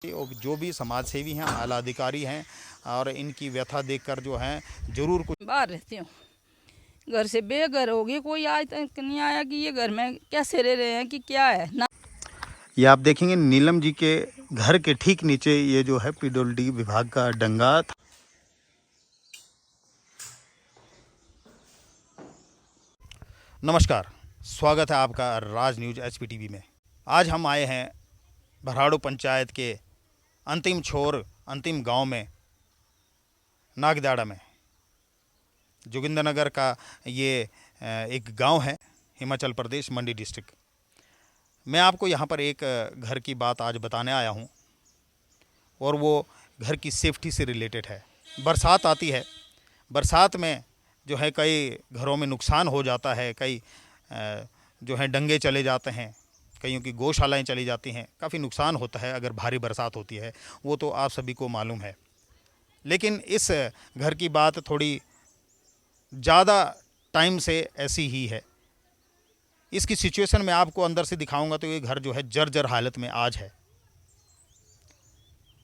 जो भी समाज सेवी हैं, आला अधिकारी हैं और इनकी व्यथा देखकर जो है जरूर कुछ। बाहर रहती हूँ, घर से बेघर हो गई, कोई आज तक नहीं आया कि ये घर में कैसे रह रहे हैं कि क्या है ना। ये आप देखेंगे नीलम जी के घर के ठीक नीचे ये जो है पीडब्ल्यूडी विभाग का डंगा था। नमस्कार, स्वागत है आपका राज न्यूज HPTV में। आज हम आए हैं भराड़ू पंचायत के अंतिम छोर अंतिम गांव में, नागदाड़ा में। जोगिंद्रनगर का ये एक गांव है, हिमाचल प्रदेश, मंडी डिस्ट्रिक्ट। मैं आपको यहाँ पर एक घर की बात आज बताने आया हूँ और वो घर की सेफ्टी से रिलेटेड है। बरसात आती है, बरसात में जो है कई घरों में नुकसान हो जाता है, कई जो है डंगे चले जाते हैं, कईयों की गौशालाएं चली जाती हैं, काफ़ी नुकसान होता है अगर भारी बरसात होती है, वो तो आप सभी को मालूम है। लेकिन इस घर की बात थोड़ी ज़्यादा टाइम से ऐसी ही है। इसकी सिचुएशन मैं आपको अंदर से दिखाऊंगा तो ये घर जो है जर्जर हालत में आज है।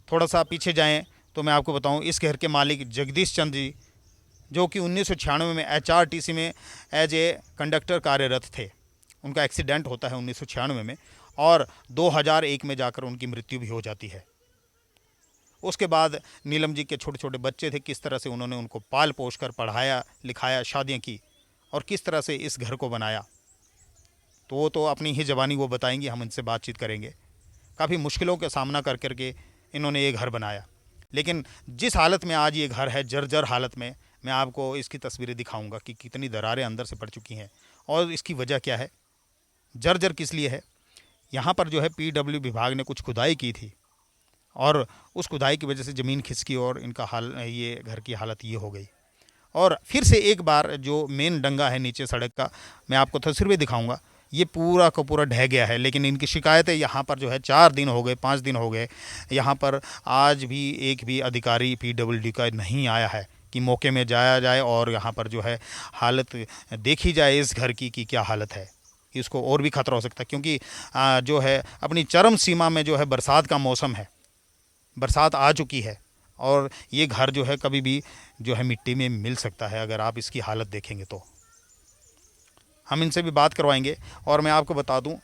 थोड़ा सा पीछे जाएं तो मैं आपको बताऊं, इस घर के मालिक जगदीश चंद जी, जो कि 1996 में HRTC में एज ए कंडक्टर कार्यरत थे। उनका एक्सीडेंट होता है 1996 में और 2001 में जाकर उनकी मृत्यु भी हो जाती है। उसके बाद नीलम जी के छोटे छोटे बच्चे थे, किस तरह से उन्होंने उनको पाल पोस कर पढ़ाया लिखाया, शादियाँ की और किस तरह से इस घर को बनाया, तो वो तो अपनी ही ज़बानी वो बताएंगी, हम इनसे बातचीत करेंगे। काफ़ी मुश्किलों का सामना कर करके इन्होंने ये घर बनाया। लेकिन जिस हालत में आज ये घर है, जर्जर हालत में, मैं आपको इसकी तस्वीरें दिखाऊंगा कि कितनी दरारें अंदर से पड़ चुकी हैं और इसकी वजह क्या है, जर्जर किस लिए है। यहाँ पर जो है PW विभाग ने कुछ खुदाई की थी और उस खुदाई की वजह से ज़मीन खिसकी और इनका हाल, ये घर की हालत ये हो गई। और फिर से एक बार जो मेन डंगा है नीचे सड़क का, मैं आपको तस्वीर दिखाऊंगा, ये पूरा का पूरा ढह गया है। लेकिन इनकी शिकायतें यहाँ पर जो है 4 दिन हो गए, 5 दिन हो गए, यहाँ पर आज भी एक भी अधिकारी PWD का नहीं आया है कि मौके में जाया जाए और यहाँ पर जो है हालत देखी जाए इस घर की कि क्या हालत है। इसको और भी खतरा हो सकता है क्योंकि जो है अपनी चरम सीमा में जो है बरसात का मौसम है, बरसात आ चुकी है और ये घर जो है कभी भी जो है मिट्टी में मिल सकता है। अगर आप इसकी हालत देखेंगे तो हम इनसे भी बात करवाएंगे। और मैं आपको बता दूं,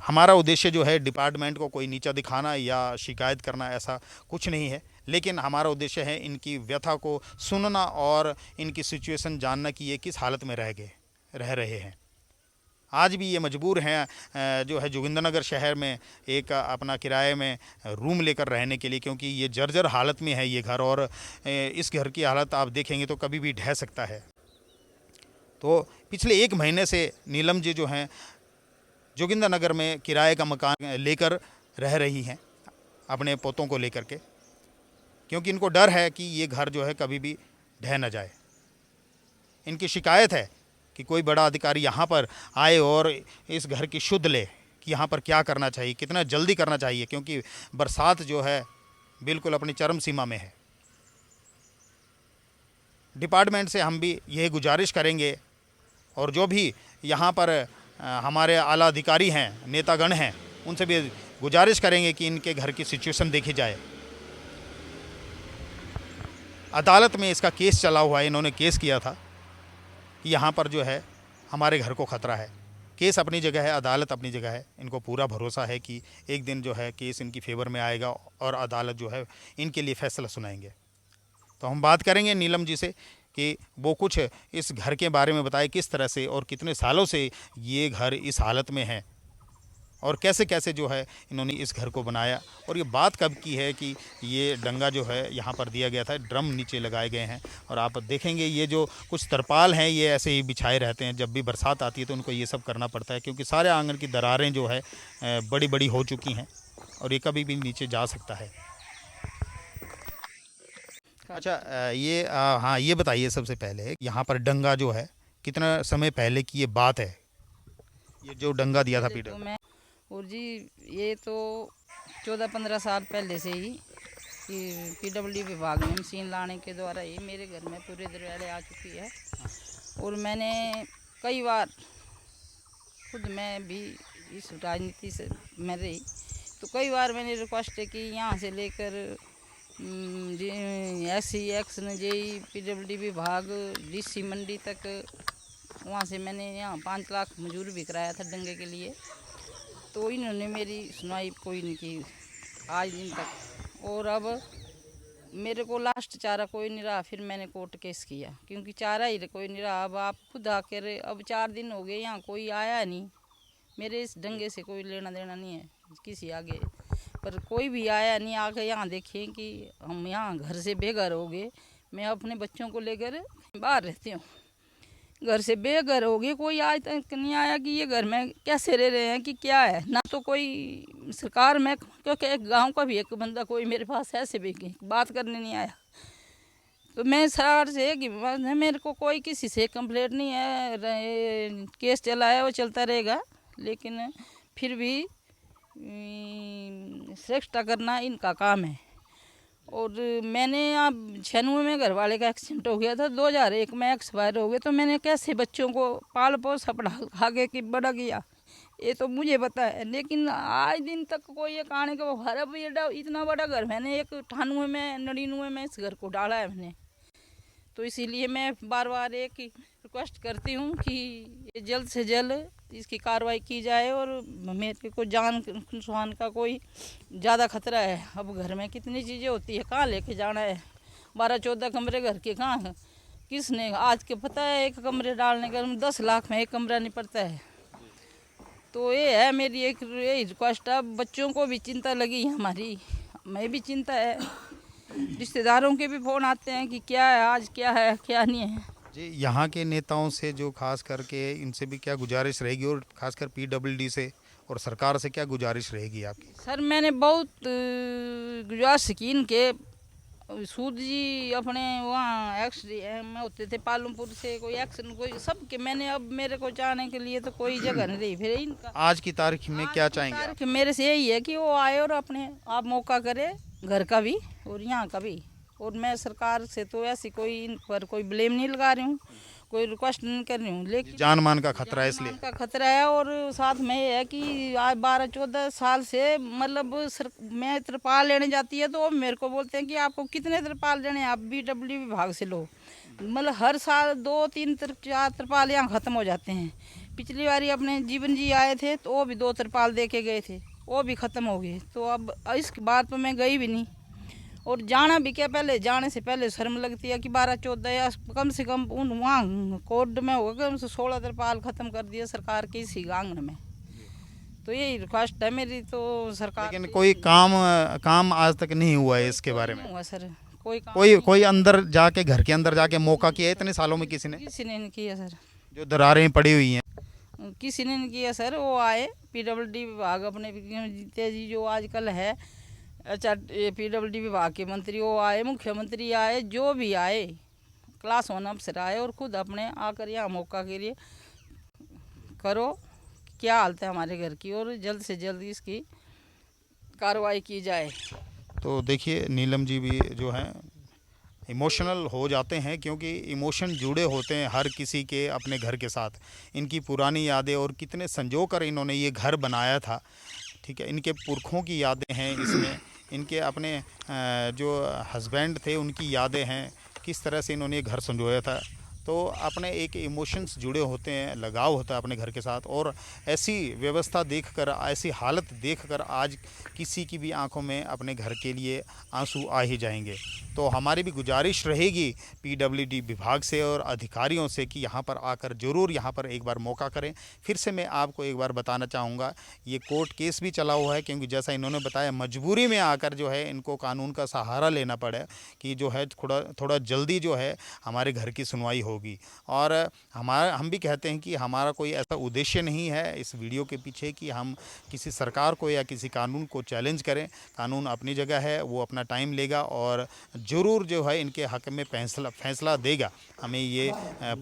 हमारा उद्देश्य जो है डिपार्टमेंट को कोई नीचा दिखाना या शिकायत करना, ऐसा कुछ नहीं है। लेकिन हमारा उद्देश्य है इनकी व्यथा को सुनना और इनकी सिचुएशन जानना कि ये किस हालत में रह रहे हैं। आज भी ये मजबूर हैं जो है जोगिंद्रनगर शहर में एक अपना किराए में रूम लेकर रहने के लिए, क्योंकि ये जर्जर हालत में है ये घर और इस घर की हालत आप देखेंगे तो कभी भी ढह सकता है। तो पिछले 1 महीने से नीलम जी जो हैं जोगिंद्रनगर में किराए का मकान लेकर रह रही हैं अपने पोतों को लेकर के, क्योंकि इनको डर है कि ये घर जो है कभी भी ढह न जाए। इनकी शिकायत है कि कोई बड़ा अधिकारी यहाँ पर आए और इस घर की शुद्ध ले कि यहाँ पर क्या करना चाहिए, कितना जल्दी करना चाहिए, क्योंकि बरसात जो है बिल्कुल अपनी चरम सीमा में है। डिपार्टमेंट से हम भी यही गुजारिश करेंगे और जो भी यहाँ पर हमारे आला अधिकारी हैं, नेतागण हैं, उनसे भी गुजारिश करेंगे कि इनके घर की सिचुएशन देखी जाए। अदालत में इसका केस चला हुआ है, इन्होंने केस किया था कि यहाँ पर जो है हमारे घर को ख़तरा है। केस अपनी जगह है, अदालत अपनी जगह है। इनको पूरा भरोसा है कि एक दिन जो है केस इनकी फेवर में आएगा और अदालत जो है इनके लिए फ़ैसला सुनाएंगे। तो हम बात करेंगे नीलम जी से कि वो कुछ इस घर के बारे में बताए, किस तरह से और कितने सालों से ये घर इस हालत में है और कैसे कैसे जो है इन्होंने इस घर को बनाया। और ये बात कब की है कि ये डंगा जो है यहाँ पर दिया गया था, ड्रम नीचे लगाए गए हैं और आप देखेंगे ये जो कुछ तरपाल हैं ये ऐसे ही बिछाए रहते हैं। जब भी बरसात आती है तो उनको ये सब करना पड़ता है, क्योंकि सारे आंगन की दरारें जो है बड़ी बड़ी हो चुकी हैं और ये कभी भी नीचे जा सकता है। अच्छा, हाँ, ये बताइए सबसे पहले, यहाँ पर डंगा जो है कितना समय पहले की ये बात है, ये जो डंगा दिया था पीडब्ल्यू? और जी ये तो 14-15 साल पहले से ही कि PWD विभाग में मशीन लाने के द्वारा ही मेरे घर में पूरे दरवाजे आ चुकी है। और मैंने कई बार खुद मैं भी इस राजनीति से मैं रही, तो कई बार मैंने रिक्वेस्ट की यहाँ से लेकर SC एक्शन JE PWD विभाग DC मंडी तक, वहाँ से मैंने यहाँ 5 लाख मजूर भी कराया था दंगे के लिए, तो इन्होंने मेरी सुनवाई कोई नहीं की आज दिन तक। और अब मेरे को लास्ट चारा कोई नहीं रहा, फिर मैंने कोर्ट केस किया क्योंकि चारा ही कोई नहीं रहा। अब आप खुद आकर, अब 4 दिन हो गए यहाँ कोई आया नहीं, मेरे इस दंगे से कोई लेना देना नहीं है किसी आगे, पर कोई भी आया नहीं आके यहाँ देखें कि हम यहाँ घर से बेघर हो गए। मैं अपने बच्चों को लेकर बाहर रहती हूँ, घर से बेघर हो गए, कोई आज तक नहीं आया कि ये घर में कैसे रह रहे हैं कि क्या है, ना तो कोई सरकार में, क्योंकि एक गांव का भी एक बंदा कोई मेरे पास ऐसे भी बात करने नहीं आया। तो मैं सरकार से कि मेरे को कोई किसी से कंप्लेंट नहीं है, केस चला है वो चलता रहेगा, लेकिन फिर भी श्रेष्ठता करना इनका काम है। और मैंने अब 96 में घर वाले का एक्सीडेंट हो गया था, 2001 में एक्सपायर हो गए, तो मैंने कैसे बच्चों को पाल पोस पढ़ा आगे की बड़ा किया ये तो मुझे पता है। लेकिन आज दिन तक कोई ये कहानी को अब ये इतना बड़ा घर मैंने 98 में 99 में इस घर को डाला है मैंने, तो इसीलिए मैं बार बार एक रिक्वेस्ट करती हूँ कि ये जल्द से जल्द इसकी कार्रवाई की जाए। और मेरे को जान नुकसान का कोई ज़्यादा खतरा है। अब घर में कितनी चीज़ें होती है, कहाँ लेके जाना है, 12-14 कमरे घर के कहाँ है, किसने आज के पता है एक कमरे डालने का 10 लाख में एक कमरा नहीं पड़ता है। तो ये है मेरी एक यही रिक्वेस्ट। अब बच्चों को भी चिंता लगी है हमारी, मैं भी चिंता है, रिश्तेदारों के भी फ़ोन आते हैं कि क्या है आज, क्या है क्या नहीं है। जी, यहाँ के नेताओं से जो खास करके इनसे भी क्या गुजारिश रहेगी, और खासकर PWD से और सरकार से क्या गुजारिश रहेगी आपकी? सर मैंने बहुत गुजारिश की इनके, सूद जी अपने वहाँ में होते थे पालमपुर से, कोई एक्शन कोई सबके मैंने, अब मेरे को चाहने के लिए तो कोई जगह नहीं रही। फिर इनका आज की तारीख में क्या चाहेंगे आप? मेरे से यही है कि वो आए और अपने आप मौका करे, घर का भी और यहाँ का भी। और मैं सरकार से तो ऐसी कोई इन पर कोई ब्लेम नहीं लगा रही हूँ, कोई रिक्वेस्ट नहीं कर रही हूँ, लेकिन जान मान का खतरा है, इसलिए का खतरा है। और साथ में ये है कि आज 12-14 साल से मतलब मैं तिरपाल लेने जाती है तो वो मेरे को बोलते हैं कि आपको कितने तिरपाल लेने हैं, आप BWD विभाग से लो। मतलब हर साल 2-3-4 तिरपाल यहाँ ख़त्म हो जाते हैं। पिछली बारी अपने जीवन जी आए थे तो वो भी 2 तिरपाल दे के गए थे, वो भी ख़त्म हो गए। तो अब इसके बाद तो मैं गई भी नहीं, और जाना भी क्या, पहले जाने से पहले शर्म लगती है कि 12-14 या कम से कम उन वहाँ कोर्ट में होगा कम से 16 तिरपाल ख़त्म कर दिया सरकार के इसी आंगन में। तो यही रिक्वेस्ट है मेरी तो सरकार। लेकिन कोई काम आज तक नहीं हुआ है इसके बारे में? हुआ सर, कोई काम कोई अंदर जाके, घर के अंदर जाके मौका किया है इतने सालों में किसी ने? किसी ने नहीं किया सर, जो दरारें पड़ी हुई हैं किसी ने नहीं किया सर। वो आए PWD विभाग अपने जीते जी जो आजकल है, अच्छा PWD विभाग के मंत्री वो आए, मुख्यमंत्री आए, जो भी आए, क्लास 1 अफसर आए और खुद अपने आकर यहाँ मौका के लिए करो क्या हालत है हमारे घर की, और जल्द से जल्द इसकी कार्रवाई की जाए। तो देखिए नीलम जी भी जो हैं इमोशनल हो जाते हैं, क्योंकि इमोशन जुड़े होते हैं हर किसी के अपने घर के साथ। इनकी पुरानी यादें और कितने संजो कर इन्होंने ये घर बनाया था, ठीक है, इनके पुरखों की यादें हैं इसमें, इनके अपने जो हस्बैंड थे उनकी यादें हैं, किस तरह से इन्होंने ये घर संजोया था। तो अपने एक इमोशंस जुड़े होते हैं, लगाव होता है अपने घर के साथ। और ऐसी व्यवस्था देखकर, ऐसी हालत देखकर आज किसी की भी आंखों में अपने घर के लिए आंसू आ ही जाएंगे। तो हमारी भी गुजारिश रहेगी PWD विभाग से और अधिकारियों से कि यहाँ पर आकर ज़रूर यहाँ पर एक बार मौका करें। फिर से मैं आपको एक बार बताना चाहूँगा, ये कोर्ट केस भी चला हुआ है, क्योंकि जैसा इन्होंने बताया मजबूरी में आकर जो है इनको कानून का सहारा लेना पड़ा कि जो है थोड़ा जल्दी जो है हमारे घर की सुनवाई होगी। और हम भी कहते हैं कि हमारा कोई ऐसा उद्देश्य नहीं है इस वीडियो के पीछे कि हम किसी सरकार को या किसी कानून को चैलेंज करें। कानून अपनी जगह है, वो अपना टाइम लेगा और ज़रूर जो है इनके हक़ में फैसला देगा। हमें ये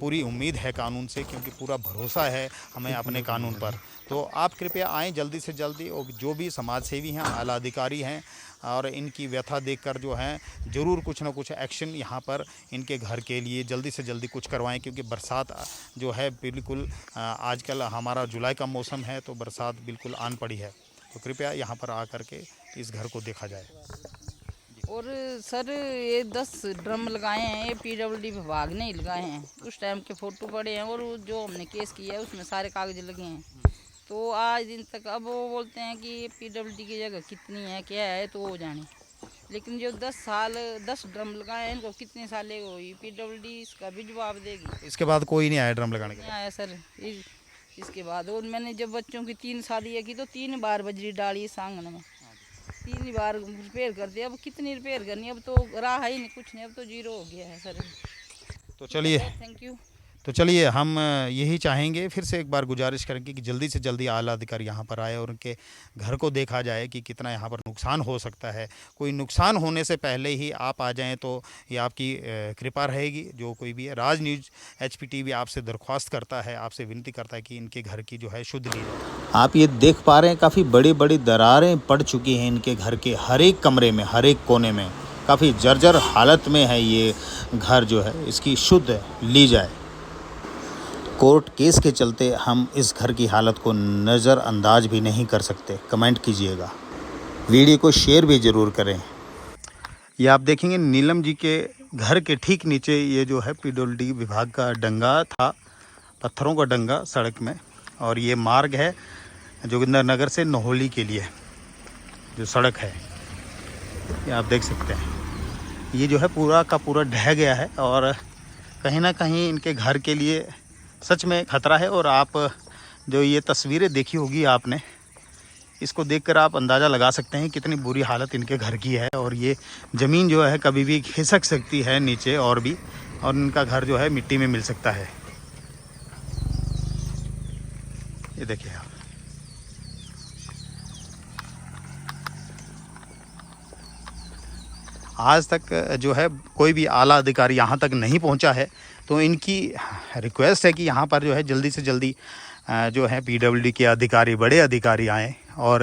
पूरी उम्मीद है कानून से, क्योंकि पूरा भरोसा है हमें अपने कानून पर। तो आप कृपया आएँ जल्दी से जल्दी, और जो भी समाज सेवी हैं, आला अधिकारी हैं, और इनकी व्यथा देखकर जो है ज़रूर कुछ ना कुछ एक्शन यहाँ पर इनके घर के लिए जल्दी से जल्दी कुछ करवाएं। क्योंकि बरसात जो है बिल्कुल आजकल हमारा जुलाई का मौसम है, तो बरसात बिल्कुल आन पड़ी है। तो कृपया यहाँ पर आकर के इस घर को देखा जाए। और सर ये 10 ड्रम लगाए हैं, ये पीडब्ल्यूडी विभाग ने ही लगाए हैं। उस टाइम के फ़ोटो पड़े हैं और जो हमने केस किया है उसमें सारे कागज लगे हैं। तो आज दिन तक अब वो बोलते हैं कि पीडब्ल्यूडी की जगह कितनी है क्या है तो वो जाने, लेकिन जो 10 ड्रम लगाए हैं इनको कितने साल हुई, पीडब्ल्यूडी इसका भी जवाब देगी। इसके बाद कोई नहीं आया ड्रम लगाने के नहीं आया सर इसके बाद। और मैंने जब बच्चों की 3 शादियाँ की तो 3 बार बजरी डाली इस आंगन में, 3 बार रिपेयर कर दिया। अब कितनी रिपेयर करनी, अब तो रहा ही नहीं कुछ नहीं, अब तो जीरो हो गया है सर। तो चलिए थैंक यू। तो चलिए हम यही चाहेंगे, फिर से एक बार गुजारिश करेंगे कि जल्दी से जल्दी आला अधिकारी यहाँ पर आए और उनके घर को देखा जाए कि कितना यहाँ पर नुकसान हो सकता है। कोई नुकसान होने से पहले ही आप आ जाएं तो ये आपकी कृपा रहेगी। जो कोई भी है, राज न्यूज़ HPTV आपसे दरख्वास्त करता है, आपसे विनती करता है कि इनके घर की जो है शुद्ध ली जाए। आप ये देख पा रहे हैं काफ़ी बड़ी बड़ी दरारें पड़ चुकी हैं इनके घर के हर एक कमरे में, हर एक कोने में। काफ़ी जर्जर हालत में है ये घर जो है, इसकी शुद्ध ली जाए। कोर्ट केस के चलते हम इस घर की हालत को नज़रअंदाज भी नहीं कर सकते। कमेंट कीजिएगा, वीडियो को शेयर भी ज़रूर करें। ये आप देखेंगे नीलम जी के घर के ठीक नीचे ये जो है पीडब्ल्यूडी विभाग का डंगा था, पत्थरों का डंगा सड़क में। और ये मार्ग है जोगिंदरनगर से नहोली के लिए जो सड़क है, ये आप देख सकते हैं। ये जो है पूरा का पूरा ढह गया है और कहीं ना कहीं इनके घर के लिए सच में खतरा है। और आप जो ये तस्वीरें देखी होगी आपने, इसको देखकर आप अंदाज़ा लगा सकते हैं कितनी बुरी हालत इनके घर की है। और ये ज़मीन जो है कभी भी खिसक सकती है नीचे और भी, और इनका घर जो है मिट्टी में मिल सकता है। ये देखिए आप, आज तक जो है कोई भी आला अधिकारी यहाँ तक नहीं पहुँचा है। तो इनकी रिक्वेस्ट है कि यहाँ पर जो है जल्दी से जल्दी जो है पीडब्ल्यूडी के अधिकारी, बड़े अधिकारी आएँ और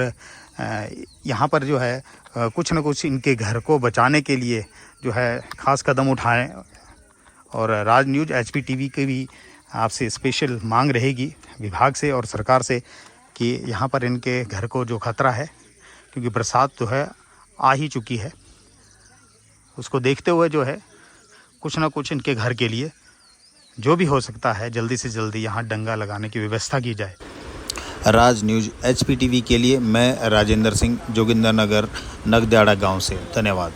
यहाँ पर जो है कुछ न कुछ इनके घर को बचाने के लिए जो है ख़ास कदम उठाएं। और राज न्यूज़ HPTV की भी आपसे स्पेशल मांग रहेगी विभाग से और सरकार से कि यहाँ पर इनके घर को जो खतरा है, क्योंकि बरसात जो है आ ही चुकी है, उसको देखते हुए जो है कुछ ना कुछ इनके घर के लिए जो भी हो सकता है जल्दी से जल्दी यहाँ डंगा लगाने की व्यवस्था की जाए। राज न्यूज़ HPTV के लिए मैं राजेंद्र सिंह, जोगिंदरनगर नगद्याड़ा गांव से। धन्यवाद।